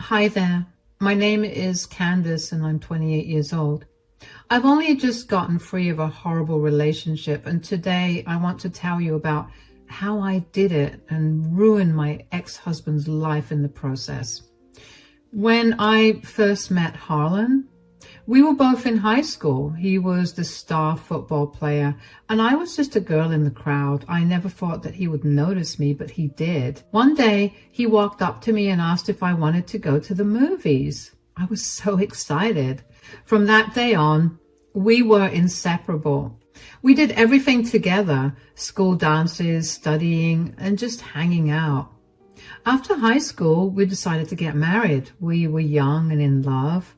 Hi there. My name is Candace and I'm 28 years old. I've only just gotten free of a horrible relationship, and today I want to tell you about how I did it and ruined my ex-husband's life in the process. When I first met Harlan, we were both in high school. He was the star football player, and I was just a girl in the crowd. I never thought that he would notice me, but he did. One day, he walked up to me and asked if I wanted to go to the movies. I was so excited. From that day on, we were inseparable. We did everything together: school dances, studying, and just hanging out. After high school, we decided to get married. We were young and in love.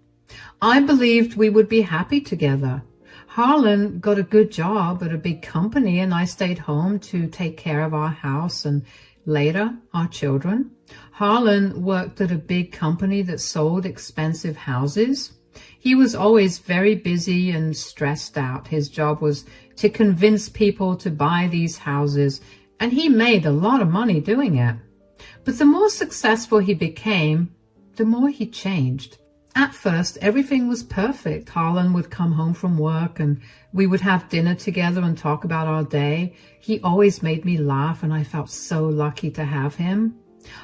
I believed we would be happy together. Harlan got a good job at a big company, and I stayed home to take care of our house and later our children. Harlan worked at a big company that sold expensive houses. He was always very busy and stressed out. His job was to convince people to buy these houses, and he made a lot of money doing it. But the more successful he became, the more he changed. At first, everything was perfect. Harlan would come home from work and we would have dinner together and talk about our day. He always made me laugh, and I felt so lucky to have him.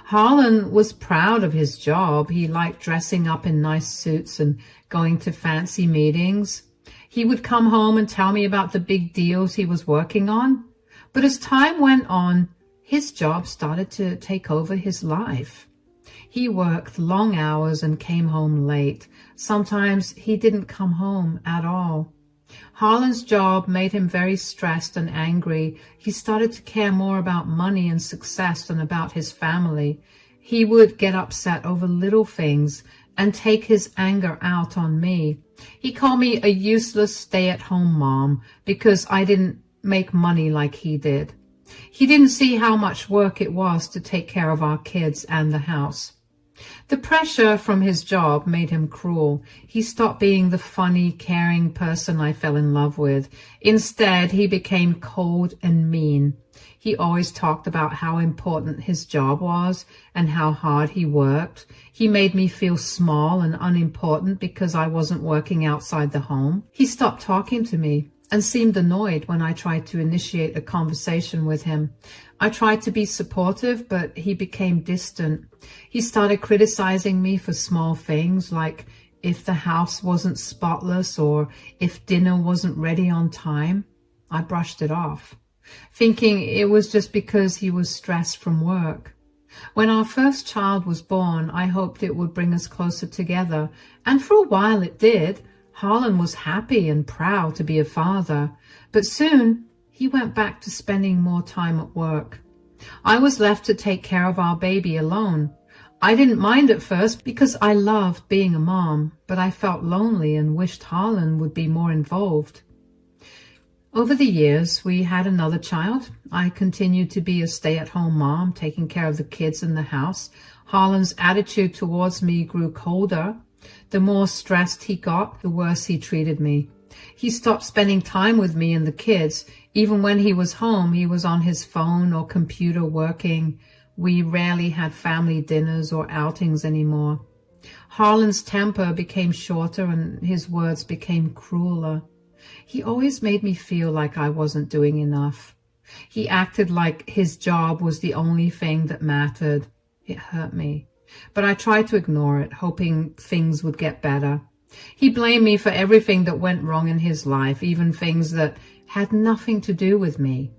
Harlan was proud of his job. He liked dressing up in nice suits and going to fancy meetings. He would come home and tell me about the big deals he was working on. But as time went on, his job started to take over his life. He worked long hours and came home late. Sometimes he didn't come home at all. Harlan's job made him very stressed and angry. He started to care more about money and success than about his family. He would get upset over little things and take his anger out on me. He called me a useless stay-at-home mom because I didn't make money like he did. He didn't see how much work it was to take care of our kids and the house. The pressure from his job made him cruel. He stopped being the funny, caring person I fell in love with. Instead, he became cold and mean. He always talked about how important his job was and how hard he worked. He made me feel small and unimportant because I wasn't working outside the home. He stopped talking to me and seemed annoyed when I tried to initiate a conversation with him. I tried to be supportive, but he became distant. He started criticizing me for small things, like if the house wasn't spotless or if dinner wasn't ready on time. I brushed it off, thinking it was just because he was stressed from work. When our first child was born, I hoped it would bring us closer together, and for a while it did. Harlan was happy and proud to be a father, but soon he went back to spending more time at work. I was left to take care of our baby alone. I didn't mind at first because I loved being a mom, but I felt lonely and wished Harlan would be more involved. Over the years, we had another child. I continued to be a stay-at-home mom, taking care of the kids in the house. Harlan's attitude towards me grew colder. The more stressed he got, the worse he treated me. He stopped spending time with me and the kids. Even when he was home, he was on his phone or computer working. We rarely had family dinners or outings anymore. Harlan's temper became shorter and his words became crueler. He always made me feel like I wasn't doing enough. He acted like his job was the only thing that mattered. It hurt me, but I tried to ignore it, hoping things would get better. He blamed me for everything that went wrong in his life, even things that had nothing to do with me.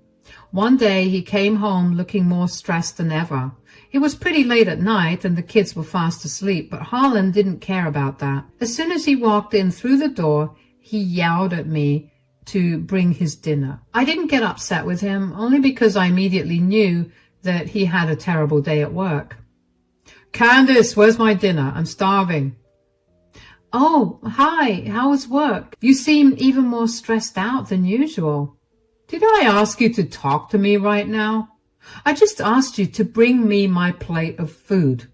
One day he came home looking more stressed than ever. It was pretty late at night and the kids were fast asleep, but Harlan didn't care about that. As soon as he walked in through the door, he yelled at me to bring his dinner. I didn't get upset with him, only because I immediately knew that he had a terrible day at work. "Candace, where's my dinner? I'm starving." "Oh, hi, how was work? You seem even more stressed out than usual." "Did I ask you to talk to me right now? I just asked you to bring me my plate of food.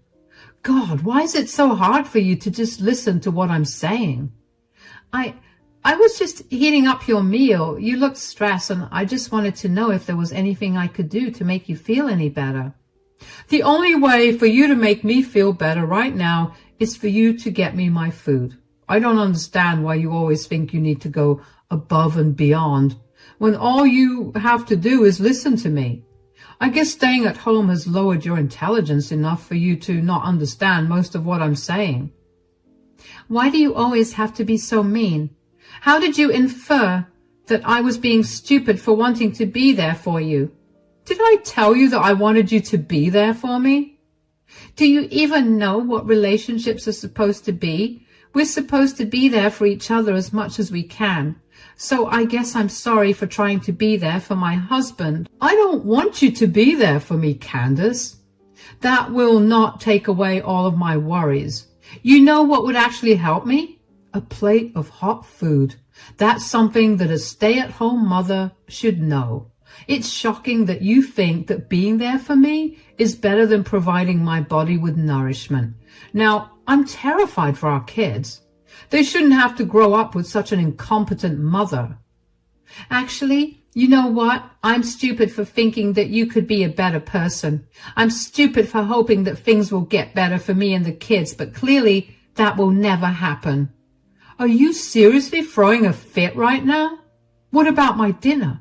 God, why is it so hard for you to just listen to what I'm saying?" I was just heating up your meal. You looked stressed and I just wanted to know if there was anything I could do to make you feel any better." The only way for you to make me feel better right now is for you to get me my food. I don't understand why you always think you need to go above and beyond when all you have to do is listen to me. I guess staying at home has lowered your intelligence enough for you to not understand most of what I'm saying. Why do you always have to be so mean? How did you infer that I was being stupid for wanting to be there for you? Did I tell you that I wanted you to be there for me? Do you even know what relationships are supposed to be? We're supposed to be there for each other as much as we can. So I guess I'm sorry for trying to be there for my husband. I don't want you to be there for me, Candace. That will not take away all of my worries. You know what would actually help me? A plate of hot food. That's something that a stay-at-home mother should know. It's shocking that you think that being there for me is better than providing my body with nourishment. Now, I'm terrified for our kids. They shouldn't have to grow up with such an incompetent mother. Actually, you know what? I'm stupid for thinking that you could be a better person. I'm stupid for hoping that things will get better for me and the kids, but clearly that will never happen. Are you seriously throwing a fit right now? What about my dinner?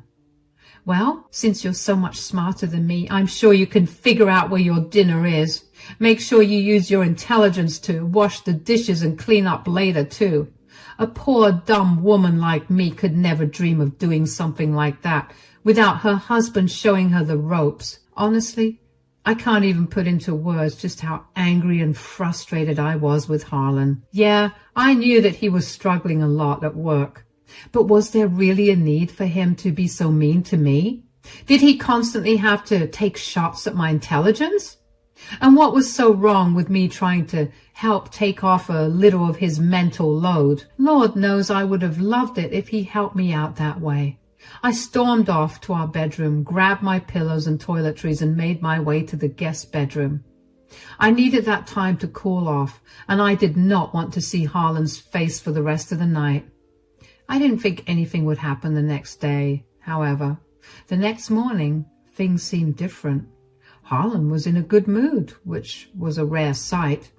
Well, since you're so much smarter than me, I'm sure you can figure out where your dinner is. Make sure you use your intelligence to wash the dishes and clean up later, too. A poor, dumb woman like me could never dream of doing something like that without her husband showing her the ropes. Honestly, I can't even put into words just how angry and frustrated I was with Harlan. Yeah, I knew that he was struggling a lot at work. But was there really a need for him to be so mean to me? Did he constantly have to take shots at my intelligence? And what was so wrong with me trying to help take off a little of his mental load? Lord knows I would have loved it if he helped me out that way. I stormed off to our bedroom, grabbed my pillows and toiletries, and made my way to the guest bedroom. I needed that time to cool off, and I did not want to see Harlan's face for the rest of the night. I didn't think anything would happen the next day. However, the next morning, things seemed different. Harlan was in a good mood, which was a rare sight.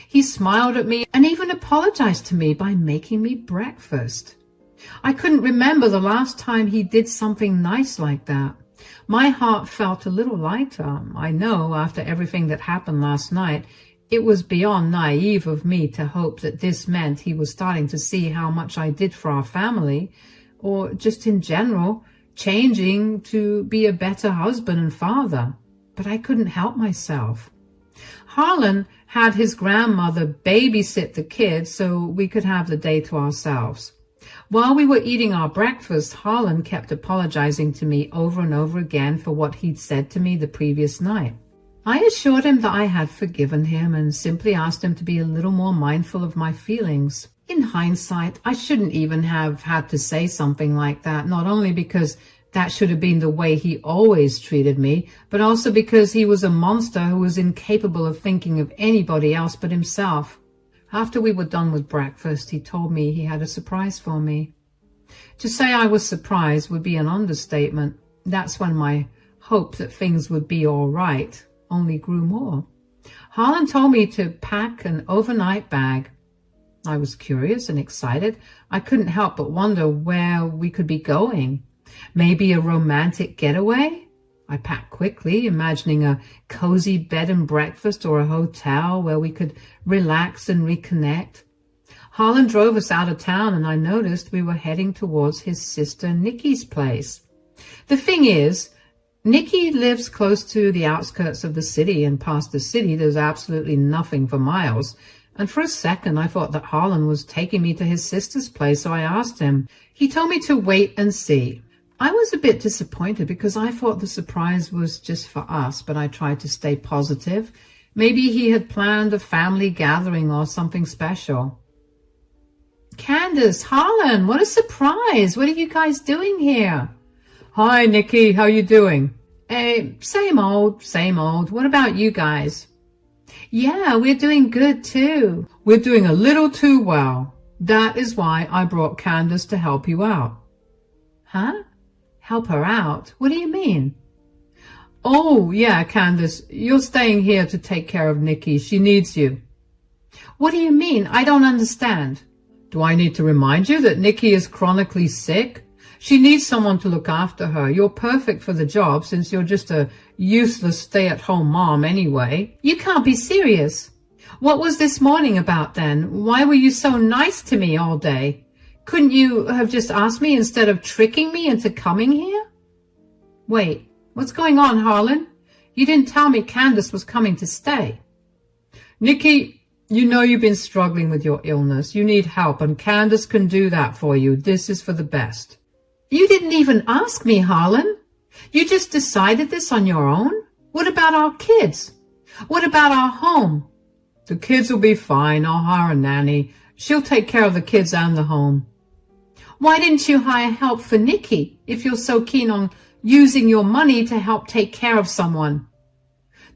He smiled at me and even apologized to me by making me breakfast. I couldn't remember the last time he did something nice like that. My heart felt a little lighter. I know after everything that happened last night, it was beyond naive of me to hope that this meant he was starting to see how much I did for our family, or just in general, changing to be a better husband and father. But I couldn't help myself. Harlan had his grandmother babysit the kids so we could have the day to ourselves. While we were eating our breakfast, Harlan kept apologizing to me over and over again for what he'd said to me the previous night. I assured him that I had forgiven him and simply asked him to be a little more mindful of my feelings. In hindsight, I shouldn't even have had to say something like that, not only because that should have been the way he always treated me, but also because he was a monster who was incapable of thinking of anybody else but himself. After we were done with breakfast, he told me he had a surprise for me. To say I was surprised would be an understatement. That's when my hope that things would be all right only grew more. Harlan told me to pack an overnight bag. I was curious and excited. I couldn't help but wonder where we could be going. Maybe a romantic getaway? I packed quickly, imagining a cozy bed and breakfast or a hotel where we could relax and reconnect. Harlan drove us out of town, and I noticed we were heading towards his sister Nikki's place. The thing is, Nikki lives close to the outskirts of the city, and past the city there's absolutely nothing for miles. And for a second I thought that Harlan was taking me to his sister's place, so I asked him. He told me to wait and see. I was a bit disappointed because I thought the surprise was just for us, but I tried to stay positive. Maybe he had planned a family gathering or something special. Candace, Harlan, what a surprise! What are you guys doing here? Hi, Nikki, how you doing? Same old, same old. What about you guys? Yeah, we're doing good too. We're doing a little too well. That is why I brought Candace to help you out. Huh? Help her out? What do you mean? Oh, yeah, Candace, you're staying here to take care of Nikki. She needs you. What do you mean? I don't understand. Do I need to remind you that Nikki is chronically sick? She needs someone to look after her. You're perfect for the job since you're just a useless stay-at-home mom anyway. You can't be serious. What was this morning about then? Why were you so nice to me all day? Couldn't you have just asked me instead of tricking me into coming here? Wait, what's going on, Harlan? You didn't tell me Candace was coming to stay. Nikki, you know you've been struggling with your illness. You need help, and Candace can do that for you. This is for the best. You didn't even ask me, Harlan. You just decided this on your own? What about our kids? What about our home? The kids will be fine. I'll hire a nanny. She'll take care of the kids and the home. Why didn't you hire help for Nikki if you're so keen on using your money to help take care of someone?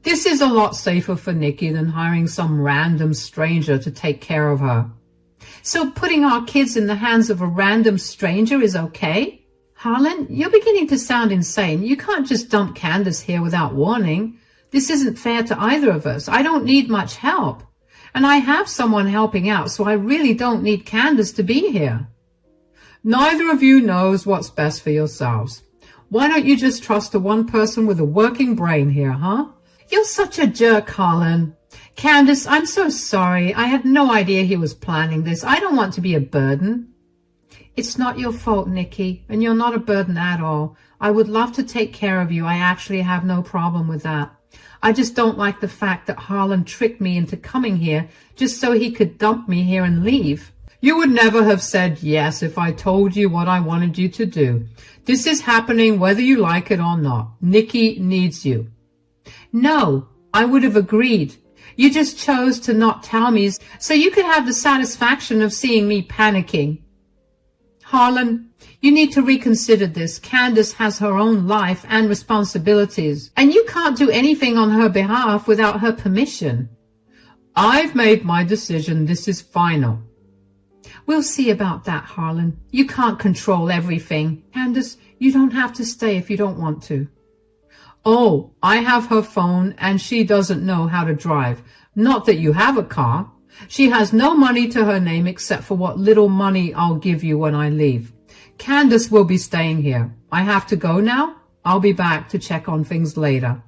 This is a lot safer for Nikki than hiring some random stranger to take care of her. So putting our kids in the hands of a random stranger is okay? Harlan, you're beginning to sound insane. You can't just dump Candace here without warning. This isn't fair to either of us. I don't need much help. And I have someone helping out, so I really don't need Candace to be here. Neither of you knows what's best for yourselves. Why don't you just trust the one person with a working brain here, huh? You're such a jerk, Harlan. Candace, I'm so sorry. I had no idea he was planning this. I don't want to be a burden. It's not your fault, Nikki, and you're not a burden at all. I would love to take care of you. I actually have no problem with that. I just don't like the fact that Harlan tricked me into coming here just so he could dump me here and leave. You would never have said yes if I told you what I wanted you to do. This is happening whether you like it or not. Nikki needs you. No, I would have agreed. You just chose to not tell me so you could have the satisfaction of seeing me panicking. Harlan, you need to reconsider this. Candace has her own life and responsibilities, and you can't do anything on her behalf without her permission. I've made my decision. This is final. We'll see about that, Harlan. You can't control everything. Candace, you don't have to stay if you don't want to. Oh, I have her phone, and she doesn't know how to drive. Not that you have a car. She has no money to her name except for what little money I'll give you when I leave. Candace will be staying here. I have to go now. I'll be back to check on things later.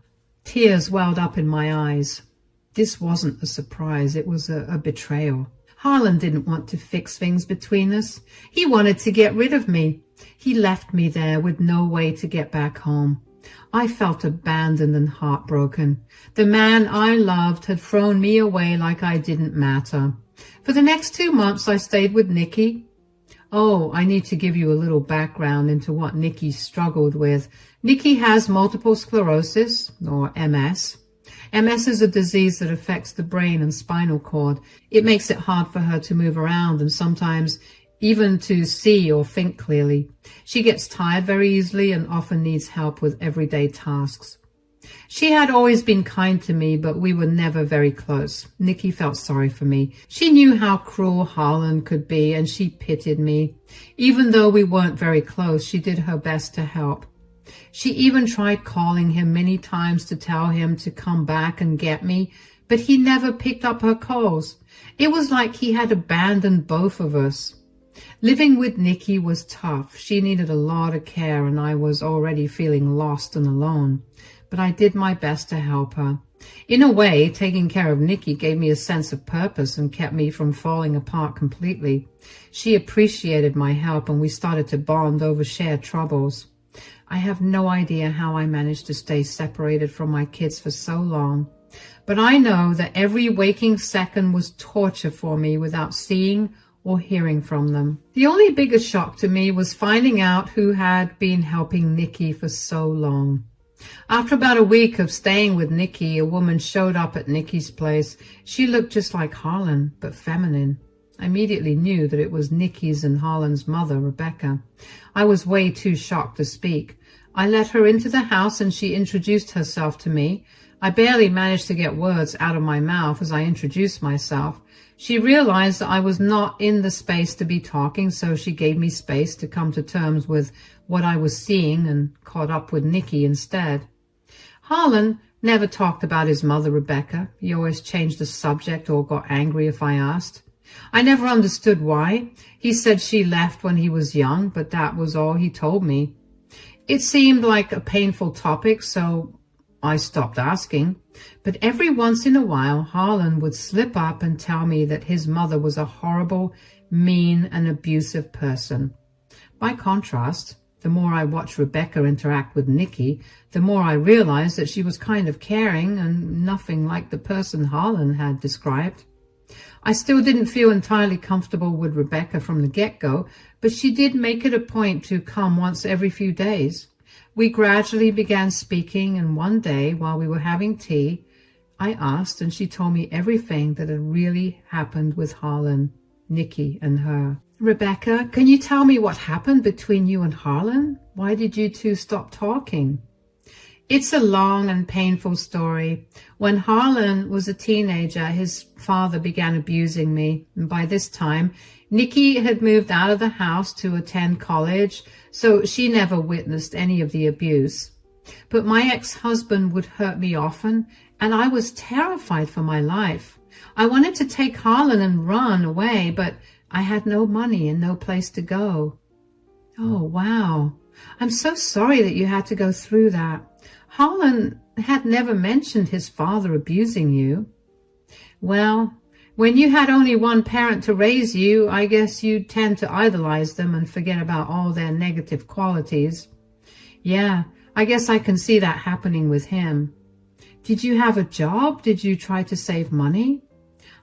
Tears welled up in my eyes. This wasn't a surprise. It was a betrayal. Harlan didn't want to fix things between us. He wanted to get rid of me. He left me there with no way to get back home. I felt abandoned and heartbroken. The man I loved had thrown me away like I didn't matter. For the next 2 months, I stayed with Nikki. Oh, I need to give you a little background into what Nikki struggled with. Nikki has multiple sclerosis, or MS. MS is a disease that affects the brain and spinal cord. It makes it hard for her to move around and sometimes even to see or think clearly. She gets tired very easily and often needs help with everyday tasks. She had always been kind to me, but we were never very close. Nikki felt sorry for me. She knew how cruel Harlan could be, and she pitied me. Even though we weren't very close, she did her best to help. She even tried calling him many times to tell him to come back and get me, but he never picked up her calls. It was like he had abandoned both of us. Living with Nikki was tough. She needed a lot of care, and I was already feeling lost and alone. But I did my best to help her. In a way, taking care of Nikki gave me a sense of purpose and kept me from falling apart completely. She appreciated my help, and we started to bond over shared troubles. I have no idea how I managed to stay separated from my kids for so long. But I know that every waking second was torture for me without seeing or hearing from them. The only bigger shock to me was finding out who had been helping Nikki for so long. After about a week of staying with Nikki, a woman showed up at Nikki's place. She looked just like Harlan, but feminine. I immediately knew that it was Nikki's and Harlan's mother, Rebecca. I was way too shocked to speak. I let her into the house and she introduced herself to me. I barely managed to get words out of my mouth as I introduced myself. She realized that I was not in the space to be talking, so she gave me space to come to terms with what I was seeing and caught up with Nikki instead. Harlan never talked about his mother, Rebecca. He always changed the subject or got angry if I asked. I never understood why. He said she left when he was young, but that was all he told me. It seemed like a painful topic, so I stopped asking. But every once in a while, Harlan would slip up and tell me that his mother was a horrible, mean, and abusive person. By contrast, the more I watched Rebecca interact with Nikki, the more I realized that she was kind of caring and nothing like the person Harlan had described. I still didn't feel entirely comfortable with Rebecca from the get-go, but she did make it a point to come once every few days. We gradually began speaking, and one day, while we were having tea, I asked, and she told me everything that had really happened with Harlan, Nikki, and her. Rebecca, can you tell me what happened between you and Harlan? Why did you two stop talking? It's a long and painful story. When Harlan was a teenager, his father began abusing me. And by this time, Nikki had moved out of the house to attend college, so she never witnessed any of the abuse. But my ex-husband would hurt me often, and I was terrified for my life. I wanted to take Harlan and run away, but I had no money and no place to go. Oh, wow. I'm so sorry that you had to go through that. Harlan had never mentioned his father abusing you. Well, when you had only one parent to raise you, I guess you tend to idolize them and forget about all their negative qualities. Yeah, I guess I can see that happening with him. Did you have a job? Did you try to save money?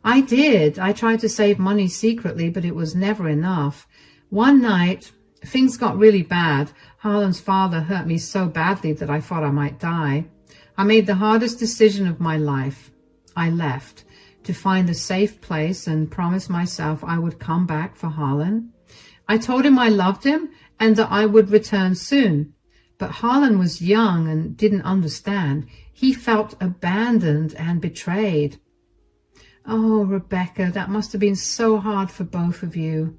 I did. I tried to save money secretly, but it was never enough. One night, things got really bad. Harlan's father hurt me so badly that I thought I might die. I made the hardest decision of my life. I left to find a safe place and promised myself I would come back for Harlan. I told him I loved him and that I would return soon. But Harlan was young and didn't understand. He felt abandoned and betrayed. Oh, Rebecca, that must have been so hard for both of you.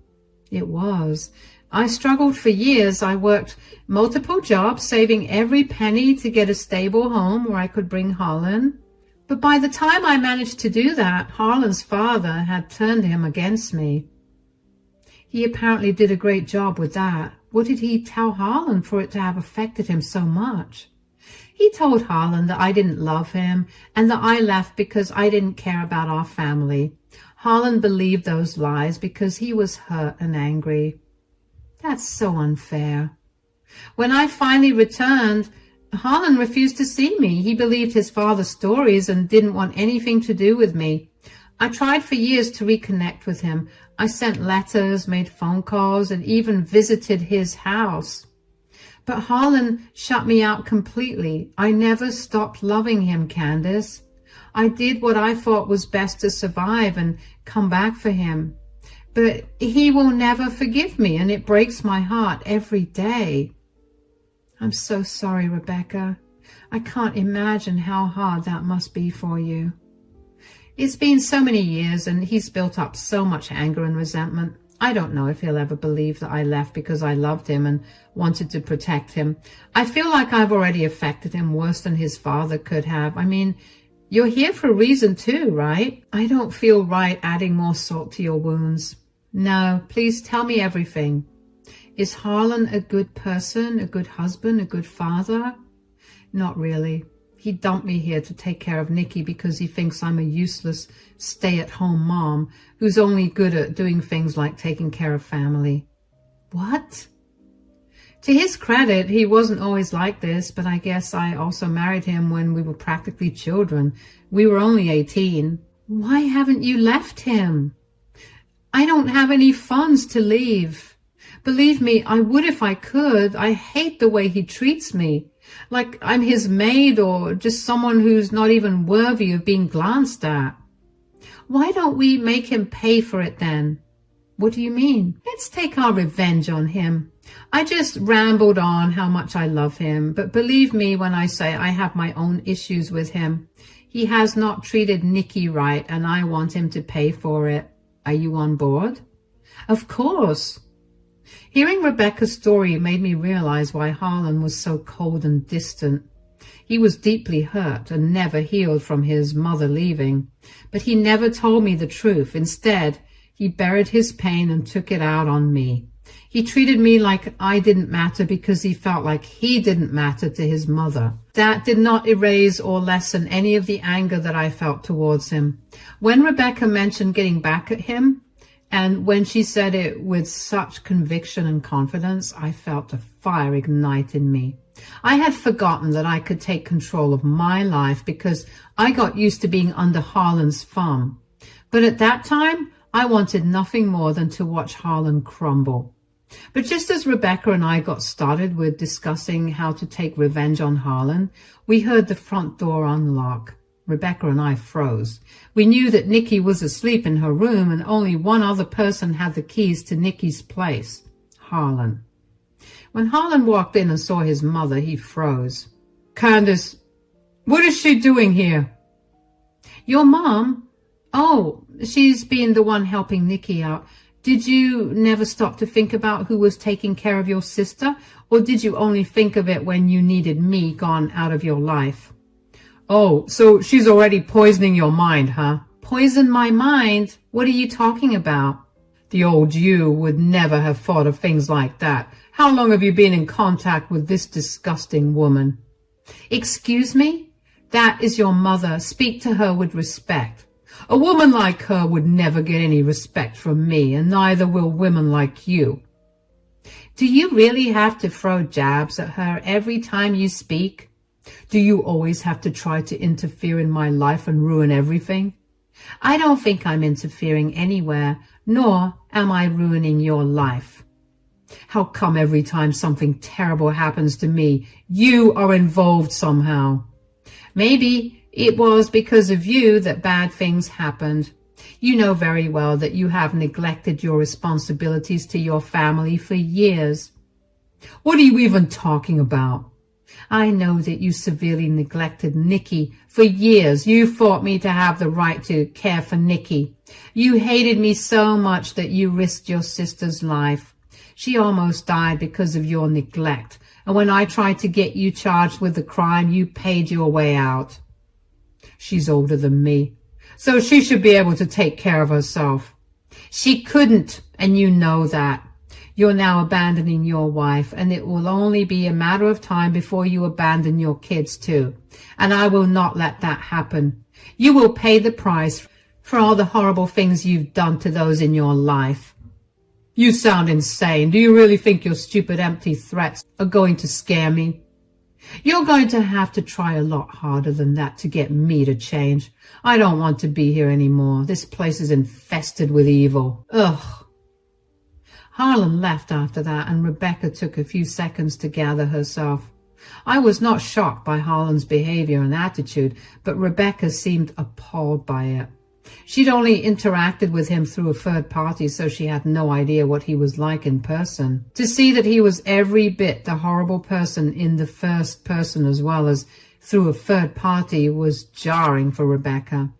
It was. I struggled for years. I worked multiple jobs, saving every penny to get a stable home where I could bring Harlan. But by the time I managed to do that, Harlan's father had turned him against me. He apparently did a great job with that. What did he tell Harlan for it to have affected him so much? He told Harlan that I didn't love him and that I left because I didn't care about our family. Harlan believed those lies because he was hurt and angry. That's so unfair. When I finally returned, Harlan refused to see me. He believed his father's stories and didn't want anything to do with me. I tried for years to reconnect with him. I sent letters, made phone calls, and even visited his house. But Harlan shut me out completely. I never stopped loving him, Candace. I did what I thought was best to survive and come back for him. But he will never forgive me, and it breaks my heart every day. I'm so sorry, Rebecca. I can't imagine how hard that must be for you. It's been so many years, and he's built up so much anger and resentment. I don't know if he'll ever believe that I left because I loved him and wanted to protect him. I feel like I've already affected him worse than his father could have. I mean, you're here for a reason too, right? I don't feel right adding more salt to your wounds. No, please tell me everything. Is Harlan a good person, a good husband, a good father? Not really. He dumped me here to take care of Nikki because he thinks I'm a useless stay-at-home mom who's only good at doing things like taking care of family. What? To his credit, he wasn't always like this, but I guess I also married him when we were practically children. We were only 18. Why haven't you left him? I don't have any funds to leave. Believe me, I would if I could. I hate the way he treats me. Like I'm his maid or just someone who's not even worthy of being glanced at. Why don't we make him pay for it then? What do you mean? Let's take our revenge on him. I just rambled on how much I love him, but believe me when I say I have my own issues with him. He has not treated Nikki right, and I want him to pay for it. Are you on board? Of course. Hearing Rebecca's story made me realize why Harlan was so cold and distant. He was deeply hurt and never healed from his mother leaving, but he never told me the truth. Instead, he buried his pain and took it out on me. He treated me like I didn't matter because he felt like he didn't matter to his mother. That did not erase or lessen any of the anger that I felt towards him. When Rebecca mentioned getting back at him, and when she said it with such conviction and confidence, I felt a fire ignite in me. I had forgotten that I could take control of my life because I got used to being under Harlan's thumb. But at that time, I wanted nothing more than to watch Harlan crumble. But just as Rebecca and I got started with discussing how to take revenge on Harlan, we heard the front door unlock. Rebecca and I froze. We knew that Nikki was asleep in her room and only one other person had the keys to Nikki's place, Harlan. When Harlan walked in and saw his mother, he froze. "Candace, what is she doing here?" "Your mom? Oh, she's been the one helping Nikki out. Did you never stop to think about who was taking care of your sister, or did you only think of it when you needed me gone out of your life?" "Oh, so she's already poisoning your mind, huh?" "Poison my mind? What are you talking about?" "The old you would never have thought of things like that. How long have you been in contact with this disgusting woman?" "Excuse me? That is your mother. Speak to her with respect." "A woman like her would never get any respect from me, and neither will women like you." "Do you really have to throw jabs at her every time you speak? Do you always have to try to interfere in my life and ruin everything?" "I don't think I'm interfering anywhere, nor am I ruining your life." "How come every time something terrible happens to me, you are involved somehow?" "Maybe it was because of you that bad things happened. You know very well that you have neglected your responsibilities to your family for years." "What are you even talking about?" "I know that you severely neglected Nikki for years. You thought me to have the right to care for Nikki. You hated me so much that you risked your sister's life. She almost died because of your neglect, and when I tried to get you charged with the crime, you paid your way out." "She's older than me, so she should be able to take care of herself." "She couldn't, and you know that. You're now abandoning your wife, and it will only be a matter of time before you abandon your kids too. And I will not let that happen. You will pay the price for all the horrible things you've done to those in your life." "You sound insane. Do you really think your stupid empty threats are going to scare me?" "You're going to have to try a lot harder than that to get me to change. I don't want to be here anymore. This place is infested with evil. Ugh." Harlan left after that, and Rebecca took a few seconds to gather herself. I was not shocked by Harlan's behavior and attitude, but Rebecca seemed appalled by it. She'd only interacted with him through a third party, so she had no idea what he was like in person. To see that he was every bit the horrible person in the first person as well as through a third party was jarring for Rebecca.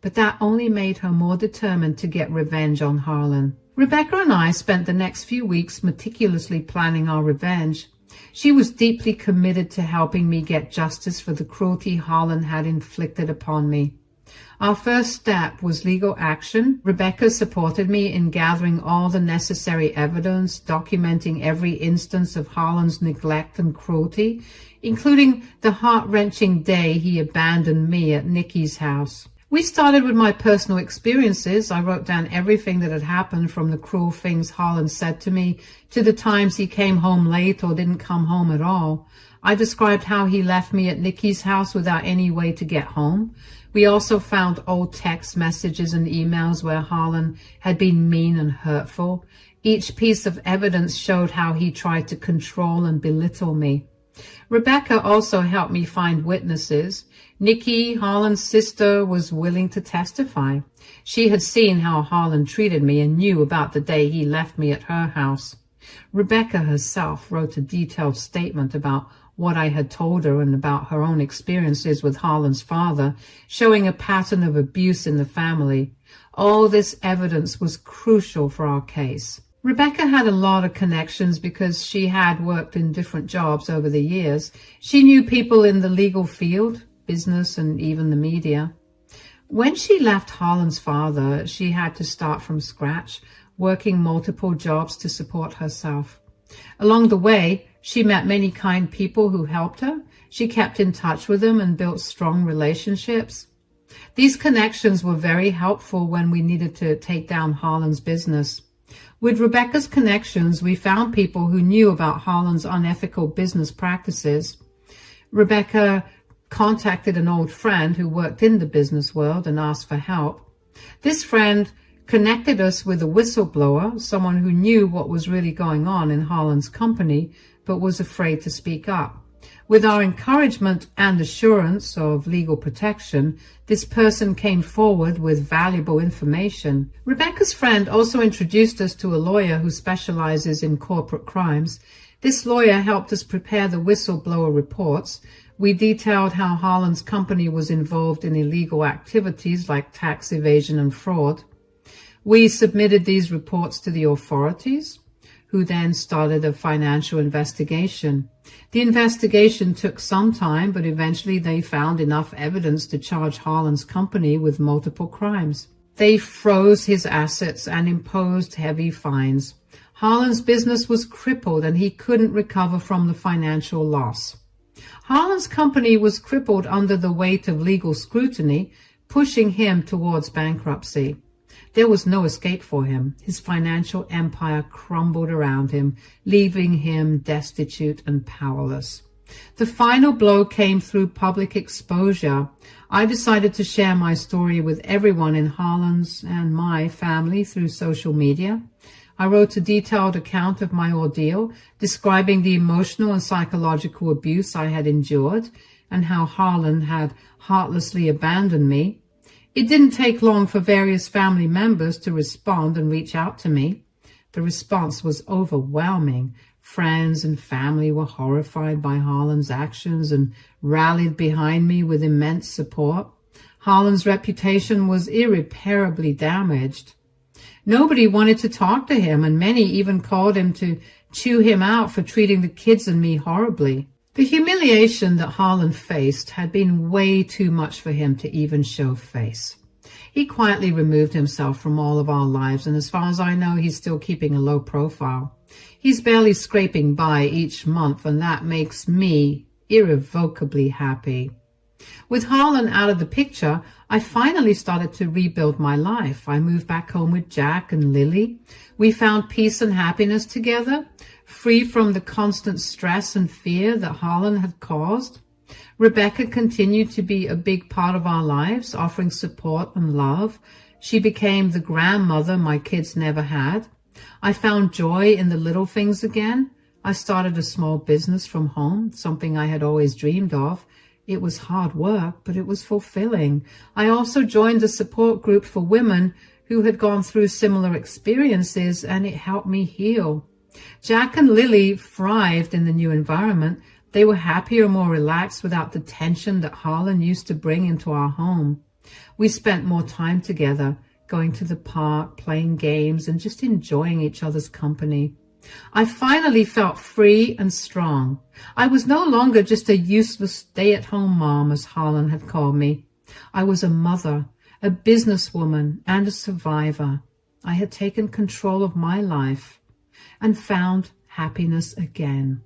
But that only made her more determined to get revenge on Harlan. Rebecca and I spent the next few weeks meticulously planning our revenge. She was deeply committed to helping me get justice for the cruelty Harlan had inflicted upon me. Our first step was legal action. Rebecca supported me in gathering all the necessary evidence, documenting every instance of Harlan's neglect and cruelty, including the heart-wrenching day he abandoned me at Nikki's house. We started with my personal experiences. I wrote down everything that had happened, from the cruel things Harlan said to me to the times he came home late or didn't come home at all. I described how he left me at Nikki's house without any way to get home. We also found old text messages and emails where Harlan had been mean and hurtful. Each piece of evidence showed how he tried to control and belittle me. Rebecca also helped me find witnesses. Nikki, Harlan's sister, was willing to testify. She had seen how Harlan treated me and knew about the day he left me at her house. Rebecca herself wrote a detailed statement about what I had told her and about her own experiences with Harlan's father, showing a pattern of abuse in the family. All this evidence was crucial for our case. Rebecca had a lot of connections because she had worked in different jobs over the years. She knew people in the legal field, business, and even the media. When she left Harlan's father, she had to start from scratch, working multiple jobs to support herself. Along the way, she met many kind people who helped her. She kept in touch with them and built strong relationships. These connections were very helpful when we needed to take down Harlan's business. With Rebecca's connections, we found people who knew about Harlan's unethical business practices. Rebecca contacted an old friend who worked in the business world and asked for help. This friend connected us with a whistleblower, someone who knew what was really going on in Harlan's company, but was afraid to speak up. With our encouragement and assurance of legal protection, this person came forward with valuable information. Rebecca's friend also introduced us to a lawyer who specializes in corporate crimes. This lawyer helped us prepare the whistleblower reports. We detailed how Harlan's company was involved in illegal activities like tax evasion and fraud. We submitted these reports to the authorities, who then started a financial investigation. The investigation took some time, but eventually they found enough evidence to charge Harlan's company with multiple crimes. They froze his assets and imposed heavy fines. Harlan's business was crippled and he couldn't recover from the financial loss. Harlan's company was crippled under the weight of legal scrutiny, pushing him towards bankruptcy. There was no escape for him. His financial empire crumbled around him, leaving him destitute and powerless. The final blow came through public exposure. I decided to share my story with everyone in Harlan's and my family through social media. I wrote a detailed account of my ordeal, describing the emotional and psychological abuse I had endured and how Harlan had heartlessly abandoned me. It didn't take long for various family members to respond and reach out to me. The response was overwhelming. Friends and family were horrified by Harlan's actions and rallied behind me with immense support. Harlan's reputation was irreparably damaged. Nobody wanted to talk to him, and many even called him to chew him out for treating the kids and me horribly. The humiliation that Harlan faced had been way too much for him to even show face. He quietly removed himself from all of our lives, and as far as I know, he's still keeping a low profile. He's barely scraping by each month, and that makes me irrevocably happy. With Harlan out of the picture, I finally started to rebuild my life. I moved back home with Jack and Lily. We found peace and happiness together, free from the constant stress and fear that Harlan had caused. Rebecca continued to be a big part of our lives, offering support and love. She became the grandmother my kids never had. I found joy in the little things again. I started a small business from home, something I had always dreamed of. It was hard work, but it was fulfilling. I also joined a support group for women who had gone through similar experiences, and it helped me heal. Jack and Lily thrived in the new environment. They were happier, more relaxed without the tension that Harlan used to bring into our home. We spent more time together, going to the park, playing games, and just enjoying each other's company. I finally felt free and strong. I was no longer just a useless stay-at-home mom, as Harlan had called me. I was a mother, a businesswoman, and a survivor. I had taken control of my life and found happiness again.